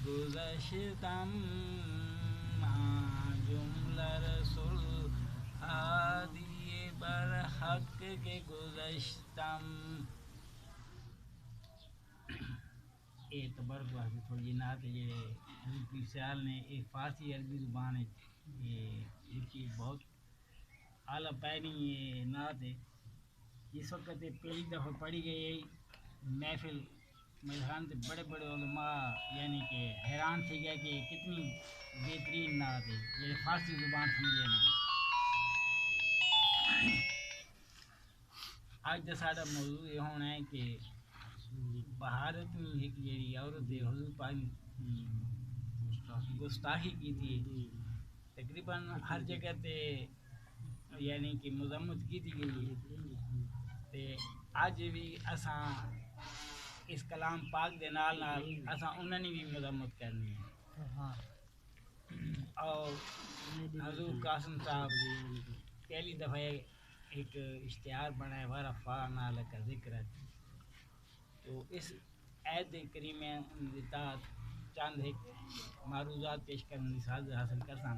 گذشتم جملہ رسول ہادی برحق کے گذشتم. یہ تبرک واسطے تھوڑی جی نعت جی حضرت پیر سیال نے یہ فارسی عربی زبان ہے یہ بہت اعلیٰ پیری یہ نعت ہے. اس وقت پہلی دفعہ پڑھی گئی محفل میدان سے بڑے بڑے علماء یعنی کہ حیران تھی گیا کہ کتنی بہترین نعت ہے یہ فارسی زبان سمجھے نہیں. آج کا سارا موضوع یہ ہونا ہے کہ بھارت میں ایک جیڑی عورت ہے حضور پاک گستاخی کی تھی تقریباً ہر جگہ تے یعنی کہ مذمت کی تھی گئی تے آج بھی اساں اس کلام پاک دے نال نال اساں انہاں نے بھی مذمت کرنی ہے. اور حضور قاسم صاحب پہلی دفعہ ایک اشتہار بنائے ورفعنا لک ذکرک. تو اس عید کریمہ انتظار چاند ایک معروضات پیش کرنے ساز حاصل کرتا.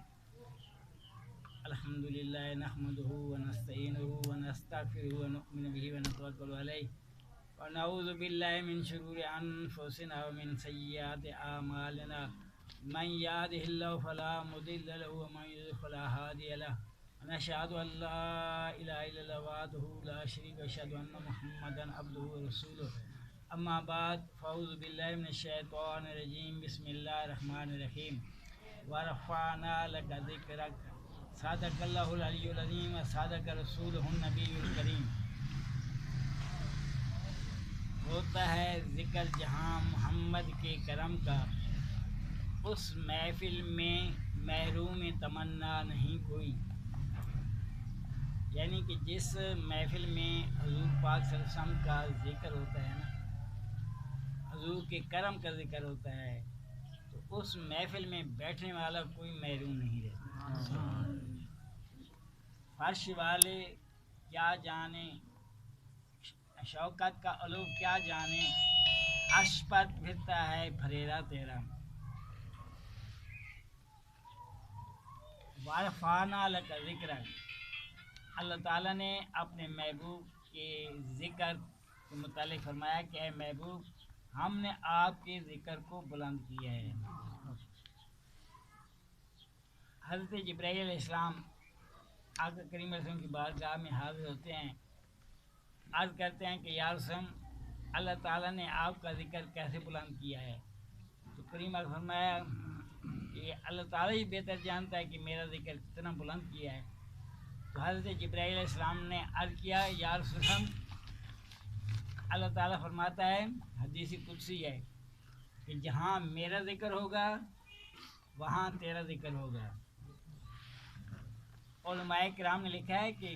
الحمدللہ نحمدہ ونستعینہ ونستغفرہ ونؤمن بہ ونتوکل علیہ ونعوذ باللہ من شرور انفسنا ومن سیئات اعمالنا من یهده اللہ فلا مضل له ومن یضلل فلا ہادی له ونشهد ان لا الہ الا اللہ وحدہ لا شریک له ونشهد ان محمدا عبدہ ورسولہ. اما بعد فاعوذ باللہ من الشیطان الرجیم بسم اللہ الرحمن الرحیم. ورفعنا لک ذکرک صادق اللہ العلی العظیم و صادق رسولہ النبی الکریم. ہوتا ہے ذکر جہاں محمد کے کرم کا اس محفل میں محروم تمنا نہیں کوئی. یعنی کہ جس محفل میں حضور پاک صلی اللہ علیہ وسلم کا ذکر ہوتا ہے نا حضور کے کرم کا ذکر ہوتا ہے تو اس محفل میں بیٹھنے والا کوئی محروم نہیں رہتا. فرش والے کیا جانے شوکت کا علو کیا جانے عرش پر پھرتا ہے پھریرا تیرا. ورفعنا لک ذکرک اللہ تعالیٰ نے اپنے محبوب کے ذکر کے متعلق فرمایا کہ اے محبوب ہم نے آپ کے ذکر کو بلند کیا ہے. حضرت جبرائیل علیہ السلام آقا کریم علیہ السلام کی بارگاہ میں حاضر ہوتے ہیں عرض کرتے ہیں کہ یا رسول اللہ اللہ تعالیٰ نے آپ کا ذکر کیسے بلند کیا ہے. تو کریم علیہ فرمایا کہ اللہ تعالیٰ ہی بہتر جانتا ہے کہ میرا ذکر کتنا بلند کیا ہے. تو حضرت جبرائیل علیہ السلام نے عرض کیا یا رسول اللہ اللہ تعالیٰ فرماتا ہے حدیث قدسی ہے کہ جہاں میرا ذکر ہوگا وہاں تیرا ذکر ہوگا. علماء کرام نے لکھا ہے کہ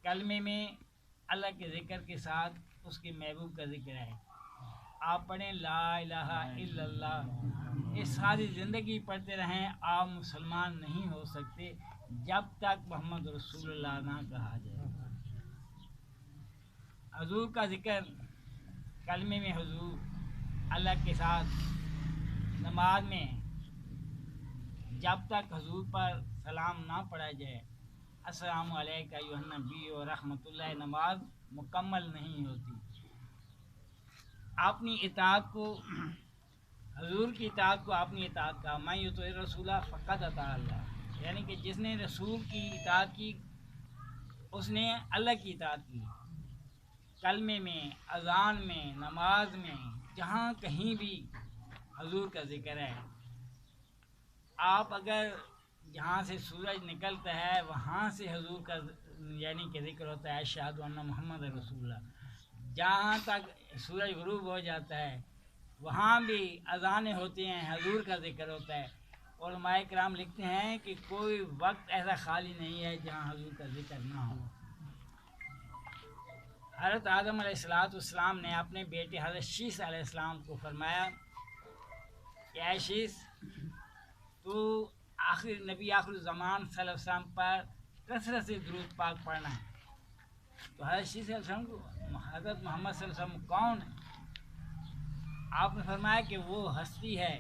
کلمے میں اللہ کے ذکر کے ساتھ اس کے محبوب کا ذکر ہے. آپ پڑھیں لا الہ الا اللہ یہ ساری زندگی پڑھتے رہیں آپ مسلمان نہیں ہو سکتے جب تک محمد رسول اللہ نہ کہا جائے. حضور کا ذکر کلمے میں حضور اللہ کے ساتھ نماز میں جب تک حضور پر سلام نہ پڑھا جائے السلام علیکہ ایھا النبی و رحمۃ اللہ نماز مکمل نہیں ہوتی. اپنی اطاعت کو حضور کی اطاعت کو اپنی اطاعت کا میں یطع الرسول فقد اطاع اللہ یعنی کہ جس نے رسول کی اطاعت کی اس نے اللہ کی اطاعت کی. کلمے میں اذان میں نماز میں جہاں کہیں بھی حضور کا ذکر ہے. آپ اگر جہاں سے سورج نکلتا ہے وہاں سے حضور کا یعنی کہ ذکر ہوتا ہے اشہد ان محمد رسول اللہ. جہاں تک سورج غروب ہو جاتا ہے وہاں بھی اذانیں ہوتی ہیں حضور کا ذکر ہوتا ہے. علماء کرام لکھتے ہیں کہ کوئی وقت ایسا خالی نہیں ہے جہاں حضور کا ذکر نہ ہو. حضرت آدم علیہ السلام نے اپنے بیٹے حضرت شیس علیہ السلام کو فرمایا کہ اے شیس تو آخر نبی آخر الزمان صلی اللہ علیہ وسلم پر کثرت سے درود پاک پڑھنا ہے. تو حضرت شیس علیہ السلام کو حضرت محمد صلی اللہ علیہ وسلم کون ہے آپ نے فرمایا کہ وہ ہستی ہے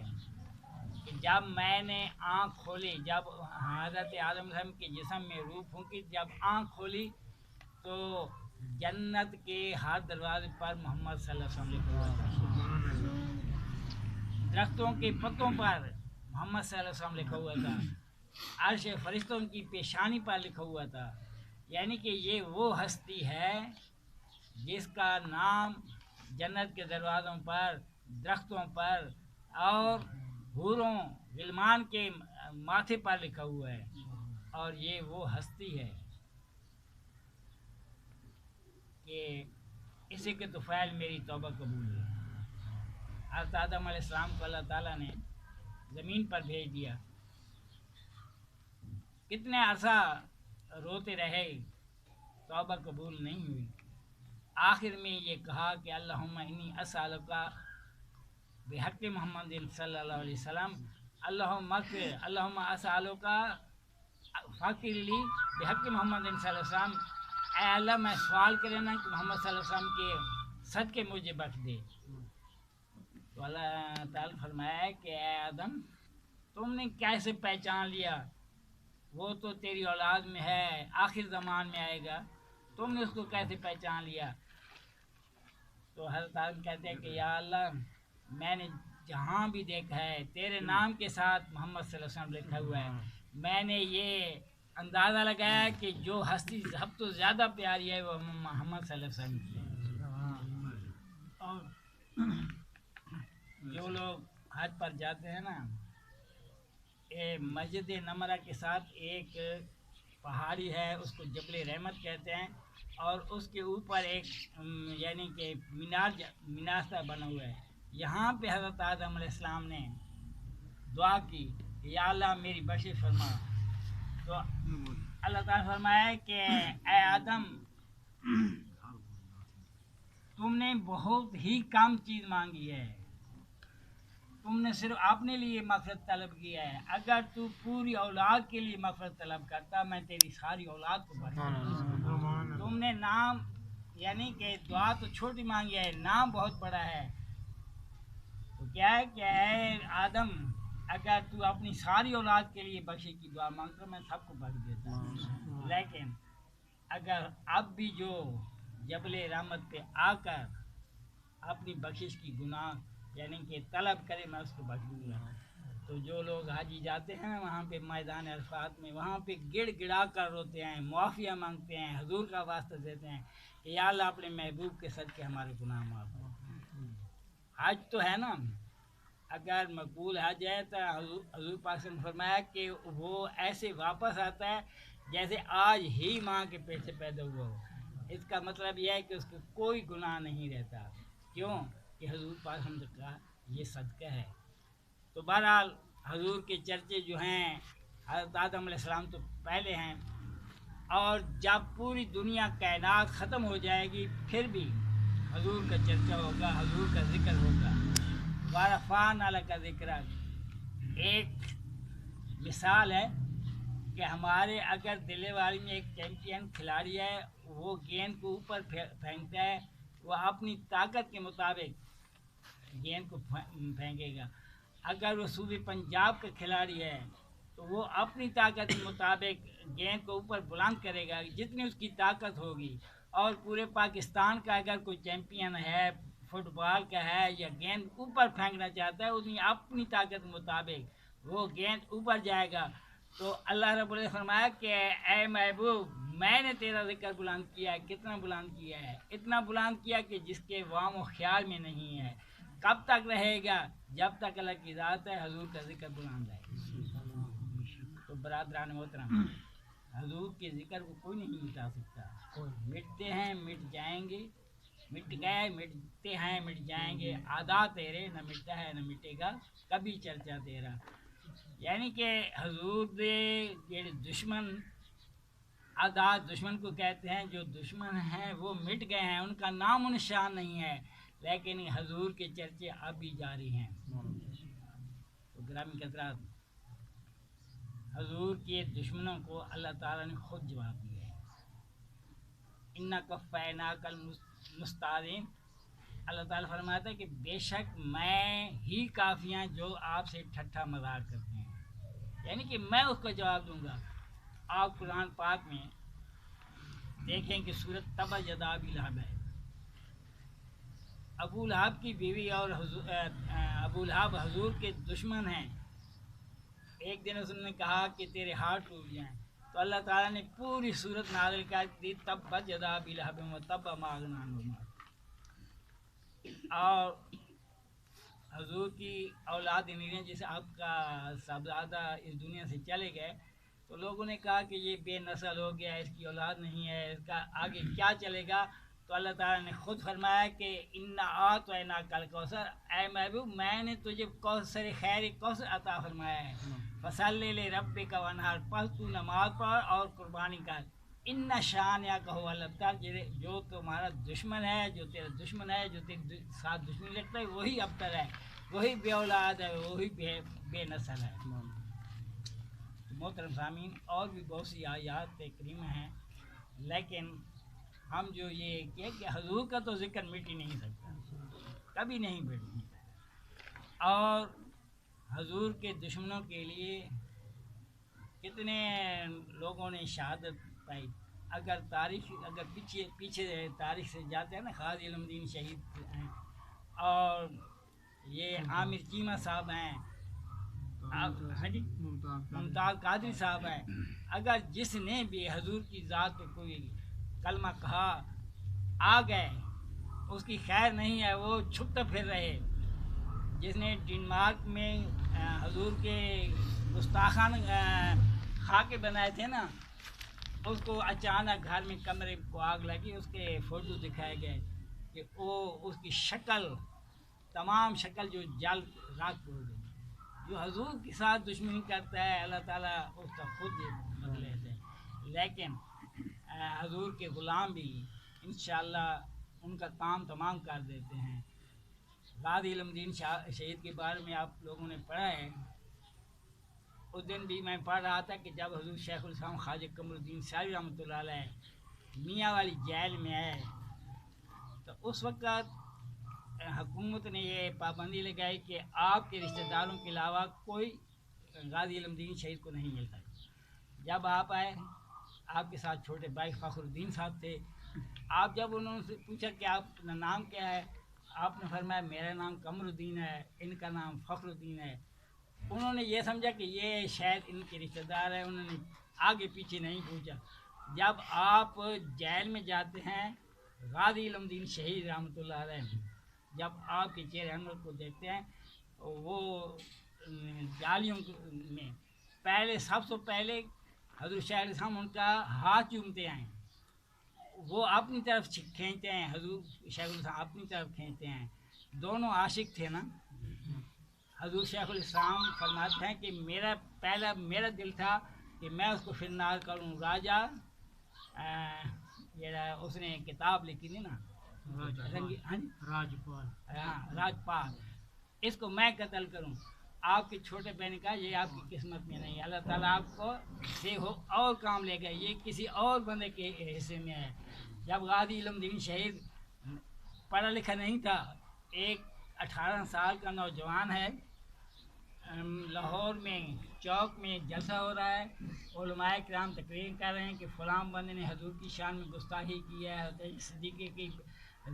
کہ جب میں نے آنکھ کھولی، جب حضرت آدم علیہ السلام کے جسم میں روح پھونکی، جب آنکھ کھولی تو جنت کے ہر دروازے پر محمد صلی اللہ علیہ وسلم لکھا ہوا تھا، درختوں کے پتوں پر محمد صلی اللہ علیہ وسلم لکھا ہوا تھا، عرش فرشتوں کی پیشانی پر لکھا ہوا تھا. یعنی کہ یہ وہ ہستی ہے جس کا نام جنت کے دروازوں پر، درختوں پر اور حوروں غلمان کے ماتھے پر لکھا ہوا ہے. اور یہ وہ ہستی ہے کہ اسی کے طفیل میری توبہ قبول ہے. حضرت آدم علیہ السلام کو اللہ تعالیٰ نے زمین پر بھیج دیا، کتنے عرصہ روتے رہے، توبہ قبول نہیں ہوئی. آخر میں یہ کہا کہ اللہم انی اسألک بحق محمد صلی اللہ علیہ وسلم اللہم اسألک فاغفر لی بحق محمد صلی اللہ علیہ وسلم، اے اللہ میں سوال کرنا کہ محمد صلی اللہ علیہ وسلم کے صدقے مجھے بخش دے. تو اللہ تعالیٰ فرمایا ہے کہ اے آدم تم نے کیسے پہچان لیا، وہ تو تیری اولاد میں ہے، آخر زمان میں آئے گا، تم نے اس کو کیسے پہچان لیا؟ تو حضرت آدم کہتے ہیں کہ یا اللہ میں نے جہاں بھی دیکھا ہے تیرے نام کے ساتھ محمد صلی اللہ علیہ وسلم لکھا ہوا ہے، میں نے یہ اندازہ لگایا کہ جو ہستی سب تو زیادہ پیاری ہے وہ محمد صلی اللہ علیہ وسلم کی ہے. اور جو لوگ حج پر جاتے ہیں نا، مسجد نمرہ کے ساتھ ایک پہاڑی ہے، اس کو جبل رحمت کہتے ہیں، اور اس کے اوپر ایک یعنی کہ مینار سا بنا ہوا ہے. یہاں پہ حضرت آدم علیہ السلام نے دعا کی کہ یا اللہ میری بخشش فرما. تو اللہ تعالیٰ فرمایا کہ اے آدم تم نے بہت ہی کم چیز مانگی ہے، تم نے صرف اپنے لیے مغفرت طلب کیا ہے. اگر تو پوری اولاد کے لیے مغفرت طلب کرتا میں تیری ساری اولاد کو بخش دیتا. تم نے نام یعنی کہ دعا تو چھوٹی مانگی ہے، نام بہت بڑا ہے. تو کیا ہے کہ اے آدم اگر تو اپنی ساری اولاد کے لیے بخشش کی دعا مانگتا میں سب کو بخش دیتا. لیکن اگر اب بھی جو جبل رحمت پہ آ کر اپنی بخشش کی گناہ یعنی کہ طلب کرے میں اس کو بخش دوں گا. تو جو لوگ حاجی جاتے ہیں وہاں پہ میدان عرفات میں وہاں پہ گڑ گڑا کر روتے ہیں، معافیہ مانگتے ہیں، حضور کا واسطہ دیتے ہیں کہ یا اللہ اپنے محبوب کے صدقے ہمارے گناہ معاف کر. حج تو ہے نا، اگر مقبول حج ہے تو حضور پاک نے فرمایا کہ وہ ایسے واپس آتا ہے جیسے آج ہی ماں کے پیٹ سے پیدا ہوا ہو. اس کا مطلب یہ ہے کہ اس کو کوئی گناہ نہیں رہتا. کیوں کہ حضور پاک نے کہا یہ صدقہ ہے. تو بہرحال حضور کے چرچے جو ہیں حضرت آدم علیہ السلام تو پہلے ہیں، اور جب پوری دنیا کائنات ختم ہو جائے گی پھر بھی حضور کا چرچا ہوگا، حضور کا ذکر ہوگا. وَرَفَعْنَا لَكَ ذِكْرَكَ ایک مثال ہے کہ ہمارے اگر دلے والی میں ایک چیمپئن کھلاڑی ہے، وہ گیند کو اوپر پھینکتا ہے، وہ اپنی طاقت کے مطابق گیند کو پھینکے گا. اگر وہ صوبے پنجاب کا کھلاڑی ہے تو وہ اپنی طاقت کے مطابق گیند کو اوپر بلند کرے گا جتنی اس کی طاقت ہوگی. اور پورے پاکستان کا اگر کوئی چیمپئن ہے فٹ بال کا ہے یا گیند اوپر پھینکنا چاہتا ہے اتنی اپنی طاقت کے مطابق وہ گیند اوپر جائے گا. تو اللہ رب العزت نے فرمایا کہ اے محبوب میں نے تیرا ذکر بلند کیا ہے. کتنا بلند کیا ہے؟ اتنا بلند کیا کہ جس کے وام و خیال میں نہیں ہے. کب تک رہے گا؟ جب تک اللہ کی ذات ہے حضور کا ذکر بلند ہے. تو برادران محترم حضور کے ذکر کو کوئی نہیں مٹا سکتا. مٹتے ہیں مٹ جائیں گے، مٹ گئے مٹتے ہیں مٹ جائیں گے. آدھا تیرے نہ مٹتا ہے نہ مٹے گا کبھی چرچا تیرا. یعنی کہ حضور دے جڑے دشمن عادات دشمن کو کہتے ہیں، جو دشمن ہیں وہ مٹ گئے ہیں، ان کا نام و نشان نہیں ہے، لیکن حضور کے چرچے اب بھی جاری ہیں. تو گرامی حضرات حضور کے دشمنوں کو اللہ تعالیٰ نے خود جواب دیا ہے. اِنَّا كَفَّيْنَاكَ الْمُسْتَهْزِئِينَ اللہ تعالیٰ فرماتا ہے کہ بے شک میں ہی کافی ہیں جو آپ سے ٹھٹھا مذاق کرتے ہیں، یعنی کہ میں اس کو جواب دوں گا۔ آپ قرآن پاک میں دیکھیں کہ سورۃ تبا یدا ابی لہب ہے، ابو لہب کی بیوی اور ابو لہب حضور کے دشمن ہیں۔ ایک دن اس نے کہا کہ تیرے ہاتھ ٹوٹ جائیں، تو اللہ تعالیٰ نے پوری صورت نازل کر دی، تبت یدا ابی لہب وتب ما اغنی عنہ مالہ۔ اور حضور کی اولاد امیر جیسے آپ کا صاحبزادہ اس دنیا سے چلے گئے تو لوگوں نے کہا کہ یہ بے نسل ہو گیا، اس کی اولاد نہیں ہے، اس کا آگے کیا چلے گا؟ تو اللہ تعالیٰ نے خود فرمایا کہ انا اعطیناک الکوثر، اے محبوب میں نے تجھے کوثر خیر کوثر عطا فرمایا ہے، فصلی لربک وانحر، پس تو نماز پڑھ اور قربانی کر، ان شانئک هو الابتر، جو تمہارا دشمن ہے، جو تیرا دشمن ہے، جو تیرے ساتھ دشمنی رکھتا ہے وہی ابتر ہے، وہی بے اولاد ہے، وہی بے نسل ہے۔ محترم سامعین، اور بھی بہت سی آیات کریمہ ہیں، لیکن ہم جو یہ کہ حضور کا تو ذکر مٹ ہی نہیں سکتا، کبھی نہیں مٹ سکتا۔ اور حضور کے دشمنوں کے لیے کتنے لوگوں نے شہادت پائی۔ اگر پیچھے تاریخ سے جاتے ہیں نا، غازی علم دین شہید ہیں، اور یہ عامر چیمہ صاحب ہیں، ہاں جی ممتاز قادری صاحب ہیں، اگر جس نے بھی حضور کی ذات پہ کوئی کلمہ کہا آ گئے، اس کی خیر نہیں ہے، وہ چھپتے پھر رہے۔ جس نے ڈنمارک میں حضور کے گستاخان خاکے بنائے تھے نا، اس کو اچانک گھر میں کمرے کو آگ لگی، اس کے فوٹو دکھائے گئے کہ وہ اس کی شکل، تمام شکل جو جل راکھ ہو گئی۔ جو حضور کے ساتھ دشمنی کرتا ہے اللہ تعالیٰ اس کا خود بدلے لیتے ہیں، لیکن حضور کے غلام بھی انشاءاللہ ان کا کام تمام کر دیتے ہیں۔ غازی علم دین شہید کے بارے میں آپ لوگوں نے پڑھا ہے، اس دن بھی میں پڑھ رہا تھا کہ جب حضور شیخ الاسلام خواجہ قمر الدین ساری رحمۃ اللہ علیہ میاں والی جیل میں آئے تو اس وقت حکومت نے یہ پابندی لگائی کہ آپ کے رشتہ داروں کے علاوہ کوئی غازی علم دین شہید کو نہیں مل سکتا۔ جب آپ آئے، آپ کے ساتھ چھوٹے بھائی فخر الدین صاحب تھے، آپ جب انہوں سے پوچھا کہ آپ کا نام کیا ہے، آپ نے فرمایا میرا نام قمر الدین ہے، ان کا نام فخر الدین ہے۔ انہوں نے یہ سمجھا کہ یہ شاید ان کے رشتہ دار ہیں، انہوں نے آگے پیچھے نہیں پوچھا۔ جب آپ جیل میں جاتے ہیں، غازی علم دین شہید رحمۃ اللہ علیہ جب آپ کے چہرے انور کو دیکھتے ہیں، وہ جالیوں میں سب سے پہلے حضور شیخ الاسلام ان کا ہاتھ چومتے ہیں، وہ اپنی طرف کھینچتے ہیں، حضور شیخ الاسلام اپنی طرف کھینچتے ہیں، دونوں عاشق تھے نا۔ حضور شیخ الاسلام فرماتے ہیں کہ میرا دل تھا کہ میں اس کو فرنار کروں، راجہ اس نے کتاب لکھی تھی نا راجپال، اس کو میں قتل کروں۔ آپ کے چھوٹے بہن نے کہا یہ آپ کی قسمت میں نہیں، اللہ تعالیٰ آپ کو سے اور کام لے گا، یہ کسی اور بندے کے حصے میں ہے۔ جب غازی علم دین شہید پڑھا لکھا نہیں تھا، ایک 18 سال کا نوجوان ہے، لاہور میں چوک میں جلسہ ہو رہا ہے، علماء کرام تقریر کر رہے ہیں کہ فلاں بندے نے حضور کی شان میں گستاخی کی ہے، حضرت صدیقہ کی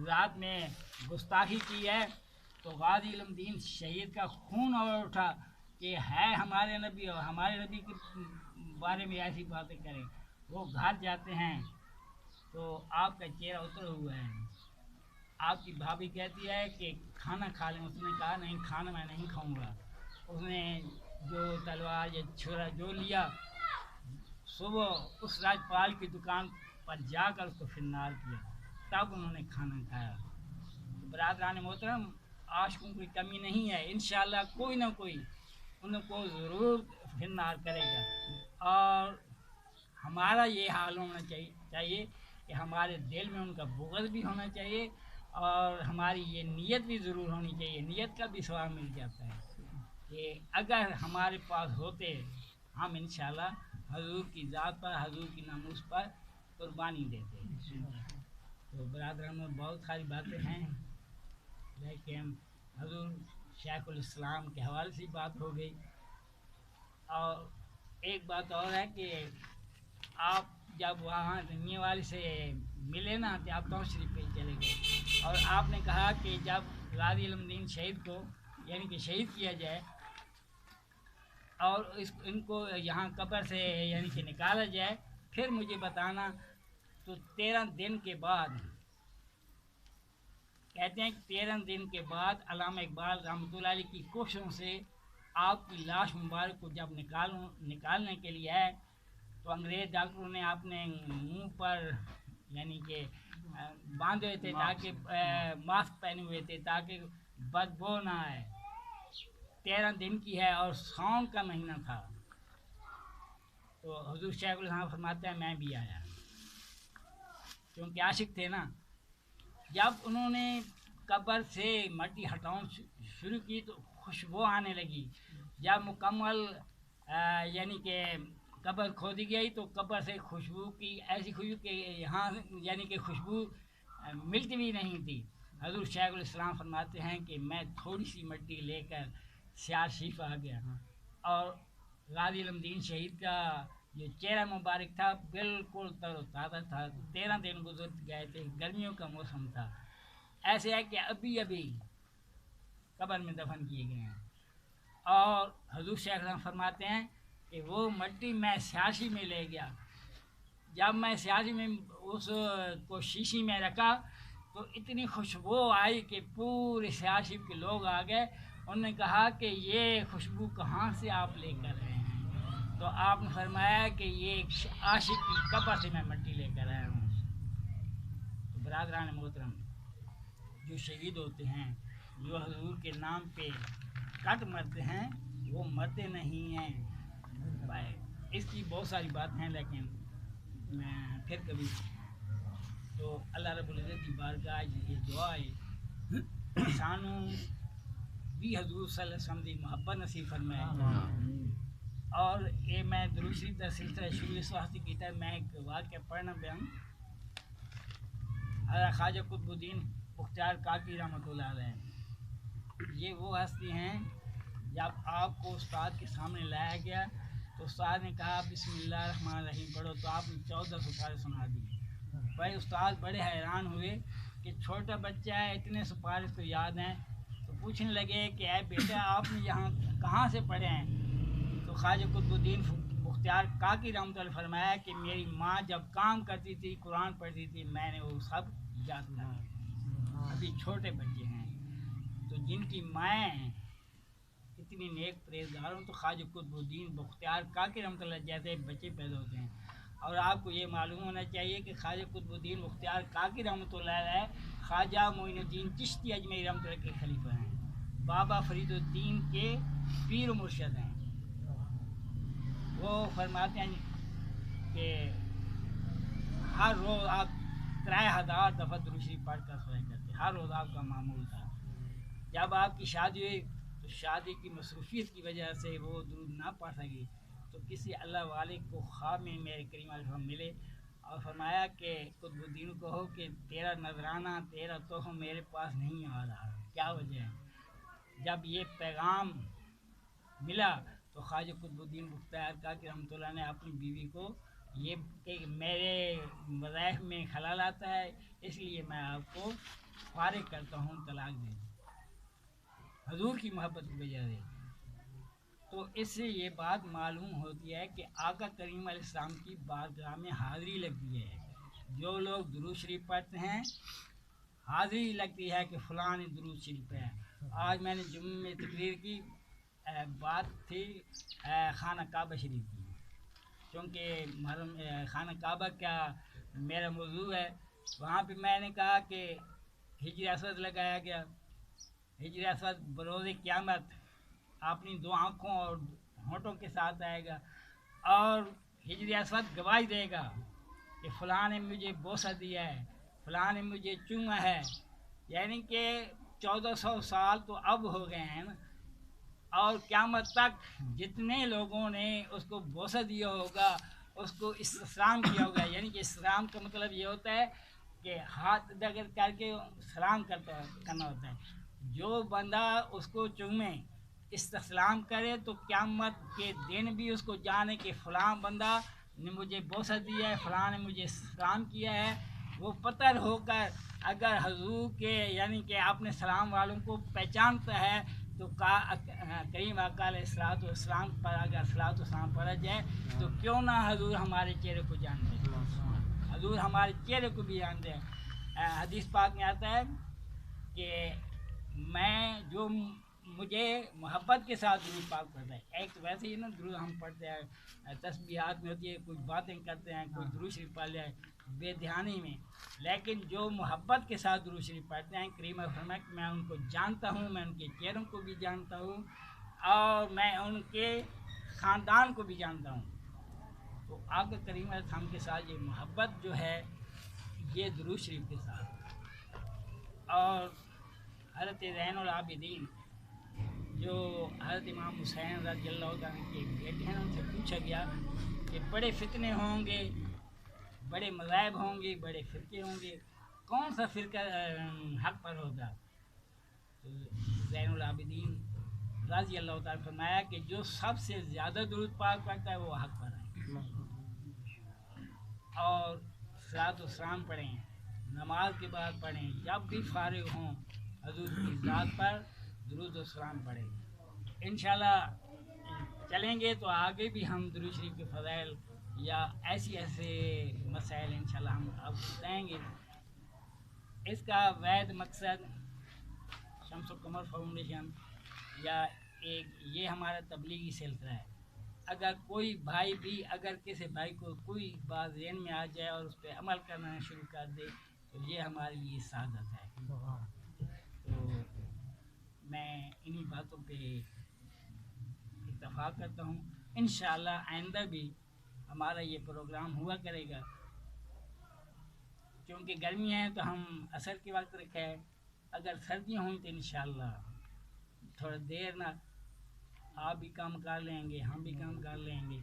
ذات میں گستاخی کی ہے، تو غازی علم دین شہید کا خون اور اٹھا کہ ہے ہمارے نبی اور ہمارے نبی کے بارے میں ایسی باتیں کریں۔ وہ گھر جاتے ہیں تو آپ کا چہرہ اترا ہوا ہے، آپ کی بھابھی کہتی ہے کہ کھانا کھا لیں، اس نے کہا نہیں کھانا میں نہیں کھاؤں گا۔ اس نے جو تلوار یا چھرا جو لیا، صبح اس راجپال کی دکان پر جا کر اس کو فرنار کیا، تب انہوں نے کھانا کھایا۔ برادران محترم، عاشقوں کی کمی نہیں ہے، انشاءاللہ کوئی نہ کوئی ان کو ضرور فرنار کرے گا، اور ہمارا یہ حال ہونا چاہیے کہ ہمارے دل میں ان کا بغض بھی ہونا چاہیے، اور ہماری یہ نیت بھی ضرور ہونی چاہیے۔ نیت کا بھی ثواب مل جاتا ہے کہ اگر ہمارے پاس ہوتے ہم انشاءاللہ حضور کی ذات پر، حضور کی ناموس پر قربانی دیتے۔ تو برادران میں بہت ساری باتیں ہیں، لیکن حضور شیخ الاسلام کے حوالے سے بات ہو گئی. اور ایک بات اور ہے کہ آپ جب وہاں رنگی والے سے ملے نا تو آپ کون شریف پہ چلے گئے اور آپ نے کہا کہ جب غازی علم الدین شہید کو یعنی کہ شہید کیا جائے اور ان کو یہاں قبر سے یعنی کہ نکالا جائے پھر مجھے بتانا. تو 13 دن کے بعد کہتے ہیں کہ 13 دن کے بعد علامہ اقبال رحمۃ اللہ علیہ کی کوششوں سے آپ کی لاش مبارک کو جب نکالنے کے لیے آئے تو انگریز ڈاکٹروں نے اپنے منہ پر یعنی کہ باندھے ہوئے تھے تاکہ ماسک پہنے ہوئے تھے تاکہ بدبو نہ آئے. 13 دن کی ہے اور ساون کا مہینہ تھا. تو حضور شیخ الاسلام فرماتے ہیں میں بھی آیا کیونکہ عاشق تھے نا. جب انہوں نے قبر سے مٹی ہٹاؤں شروع کی تو خوشبو آنے لگی. جب مکمل یعنی کہ قبر کھودی گئی تو قبر سے خوشبو کی ایسی خوشبو کہ یہاں یعنی کہ خوشبو ملتی بھی نہیں تھی. حضور شیخ الاسلام فرماتے ہیں کہ میں تھوڑی سی مٹی لے کر سیال شریف آ گیا اور غازی علم الدین شہید کا جو چہرہ مبارک تھا بالکل تر و تازہ تھا. 13 دن گزر گئے تھے, گرمیوں کا موسم تھا. ایسے ہے کہ ابھی ابھی قبر میں دفن کیے گئے ہیں. اور حضور شیخ الاسلام فرماتے ہیں کہ وہ مٹی میں سیاسی میں لے گیا. جب میں سیاسی میں اس کو شیشی میں رکھا تو اتنی خوشبو آئی کہ پورے سیاسی کے لوگ آ گئے. انہوں نے کہا کہ یہ خوشبو کہاں سے آپ لے کر رہے ہیں؟ تو آپ نے فرمایا کہ یہ ایک عاشق کی قبر سے میں مٹی لے کر آیا ہوں. تو برادران محترم, جو شہید ہوتے ہیں, جو حضور کے نام پہ کٹ مرتے ہیں, وہ مرتے نہیں ہیں. اس کی بہت ساری باتیں ہیں لیکن میں پھر کبھی. تو اللہ رب العزت کی بارگاہ یہ دعا ہے سانوں بھی حضور صلی اللہ علیہ وسلم کی محبت نصیب فرمائے. اور یہ میں دوسری سلسلہ شروع اس واسطے کیتا ہے. میں ایک واقعہ پڑھنا پہ ہوں. حضرت خواجہ قطب الدین بختیار کاکی رحمۃ اللہ علیہ, یہ وہ ہستی ہیں جب آپ کو استاد کے سامنے لایا گیا تو استاد نے کہا بسم اللہ الرحمن الرحیم پڑھو تو آپ نے 14 سپارے سنا دی. بھائی استاد بڑے حیران ہوئے کہ چھوٹا بچہ ہے, اتنے سپارے تو یاد ہیں. تو پوچھنے لگے کہ اے بیٹا آپ نے یہاں کہاں سے پڑھے ہیں؟ تو خواجہ قطب الدین بختیار کاکی رحمۃ اللہ فرمایا کہ میری ماں جب کام کرتی تھی قرآن پڑھتی تھی میں نے وہ سب یاد کر. ابھی چھوٹے بچے ہیں تو جن کی مائیں اتنی نیک پرہیزگار ہوں تو خواجہ قطب الدین بختیار کاکی رحمۃ اللہ جیسے بچے پیدا ہوتے ہیں. اور آپ کو یہ معلوم ہونا چاہیے کہ خواجہ قطب الدین بختیار کاکی رحمۃ اللہ علیہ خواجہ معین الدین چشتی اجمیری رحمۃ اللہ کے خلیفہ ہیں, بابا فرید الدین کے پیر و مرشد ہیں. وہ فرماتے ہیں کہ ہر روز آپ 3000 دفعہ درود شریف پڑھ کر سویا کرتے. ہر روز آپ کا معمول تھا. جب آپ کی شادی ہوئی تو شادی کی مصروفیت کی وجہ سے وہ درود نہ پڑھ سکی تو کسی اللہ والے کو خواب میں میرے کریم علیہ السلام ملے اور فرمایا کہ قطب الدین کو ہو کہ تیرا نذرانہ تیرا تحفہ میرے پاس نہیں آ رہا, کیا وجہ ہے؟ جب یہ پیغام ملا تو خواجہ قطب الدین بختیار کاکی رحمۃ اللہ نے اپنی بیوی کو یہ کہ میرے وظائف میں خلل آتا ہے اس لیے میں آپ کو فارغ کرتا ہوں, طلاق دے دوں حضور کی محبت کی وجہ سے. تو اس سے یہ بات معلوم ہوتی ہے کہ آقا کریم علیہ السلام کی بارگاہ میں حاضری لگتی ہے. جو لوگ درود شریف پڑھتے ہیں حاضری لگتی ہے کہ فلاں نے درود شریف پڑھا. آج میں نے جمعے میں تقریر کی, بات تھی خانہ کعبہ شریف کی, کیونکہ خانہ کعبہ کا میرا موضوع ہے. وہاں پہ میں نے کہا کہ حجر اسود لگایا گیا. حجر اسود بروز قیامت اپنی 2 آنکھوں اور ہونٹوں کے ساتھ آئے گا اور حجر اسود گواہی دے گا کہ فلاں نے مجھے بوسہ دیا ہے, فلاں نے مجھے چوما ہے. یعنی کہ 1400 سال تو اب ہو گئے ہیں نا, اور قیامت تک جتنے لوگوں نے اس کو بوسہ دیا ہوگا اس کو استسلام کیا ہوگا. یعنی کہ استسلام کا مطلب یہ ہوتا ہے کہ ہاتھ ڈگر کر کے سلام کرنا ہوتا ہے. جو بندہ اس کو چومے استسلام کرے تو قیامت کے دن بھی اس کو جانے کہ فلاں بندہ نے مجھے بوسہ دیا ہے، فلاں نے مجھے سلام کیا ہے. وہ پتر ہو کر اگر حضور کے یعنی کہ اپنے سلام والوں کو پہچانتا ہے تو کریم آقا علیہ الصلوۃ والسلام پر اگر صلاۃ والسلام پڑھا جائے تو کیوں نہ حضور ہمارے چہرے کو جانتے ہیں، حضور ہمارے چہرے کو بھی جانتے ہیں. حدیث پاک میں آتا ہے کہ میں جو مجھے محبت کے ساتھ درود پاک پڑھتا ہے. ایک تو ویسے ہی نا درود ہم پڑھتے ہیں تسبیحات میں ہوتی ہے، کچھ باتیں کرتے ہیں، کوئی درود شریف پڑھ لے بے دھیانی میں، لیکن جو محبت کے ساتھ درود شریف پڑھتے ہیں کریم فرمایا کہ میں ان کو جانتا ہوں، میں ان کے چہروں کو بھی جانتا ہوں اور میں ان کے خاندان کو بھی جانتا ہوں. تو آقا کریم علیہ السلام کے ساتھ یہ محبت جو ہے یہ درود شریف کے ساتھ. اور حضرت زین العابدین جو حضرت امام حسین رضی اللہ عنہ کے بیٹے ہیں، ان سے پوچھا گیا کہ بڑے فتنے ہوں گے، بڑے مذاہب ہوں گے، بڑے فرقے ہوں گے، کون سا فرقہ حق پر ہوگا؟ تو زین العابدین رضی اللہ تعالیٰ فرمایا کہ جو سب سے زیادہ درود پاک پڑھتا ہے وہ حق پر ہے. اور صلاۃ والسلام پڑھیں، نماز کے بعد پڑھیں، جب بھی فارغ ہوں حضور کی ذات پر درود و سلام پڑھیں. انشاءاللہ چلیں گے تو آگے بھی ہم درود شریف کے فضائل یا ایسے مسائل انشاءاللہ ہم اب بتائیں گے. اس کا وید مقصد شمس القمر فاؤنڈیشن یا ایک یہ ہمارا تبلیغی سلسلہ ہے. اگر کوئی بھائی بھی اگر کسی بھائی کو کوئی بات ذہن میں آ جائے اور اس پہ عمل کرنا شروع کر دے تو یہ ہمارے لیے سعادت ہے. تو میں انہی باتوں پہ اتفاق کرتا ہوں. انشاءاللہ آئندہ بھی ہمارا یہ پروگرام ہوا کرے گا. کیونکہ گرمی ہے تو ہم عصر کے وقت رکھے ہیں، اگر سردیاں ہوئیں تو انشاءاللہ تھوڑا دیر نہ آپ بھی کام کر لیں گے، ہم بھی کام کر لیں گے.